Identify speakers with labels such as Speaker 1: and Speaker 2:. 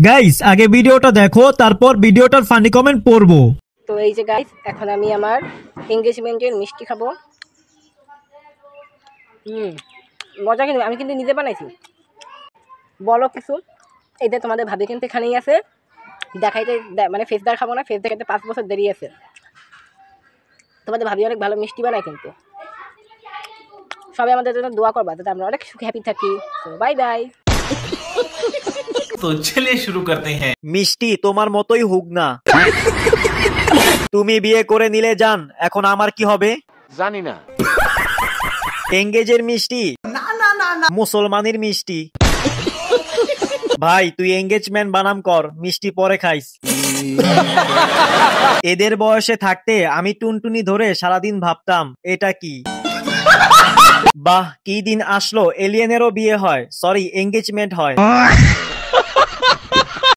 Speaker 1: Guys আগে ভিডিওটা দেখো, তারপর ভিডিওটার ফানি কমেন্ট পড়বো।
Speaker 2: তো এই যে গাইস, এখন আমি আমার এনগেজমেন্টের মিষ্টি খাবো। মজা, কিন্তু আমি কিন্তু নিজে বানাইছি। বলো কিছু। এইটা তোমাদের ভাবি কিন্তু এখানেই আছে, দেখাইতে মানে ফেস দেখাবো না, ফেস দেখাইতে 5 বছর দেরি আছে। তোমাদের ভাবি অনেক ভালো মিষ্টি বানায়, কিন্তু সবাই আমাদের জন্য দোয়া করবা যাতে আমরা অনেক সুখে হ্যাপি থাকি। তো বাই বাই।
Speaker 3: তো চলিए শুরু করতে हैं।
Speaker 1: মিষ্টি তোমার মতোই হোক না। তুমি বিয়ে করে নিলে জান, এখন আমার কি হবে
Speaker 4: জানি না।
Speaker 1: এঙ্গেজের মিষ্টি না না না না, মুসলমানের মিষ্টি। ভাই তুই এঙ্গেজমেন্ট বানাম কর, মিষ্টি পরে খাইস। এদের বয়সে থাকতে আমি টুনটুনি ধরে সারাদিন ভাবতাম এটা কি। বাহ কি দিন আসলো, এলিয়েনেরও বিয়ে হয়, সরি এঙ্গেজমেন্ট হয়।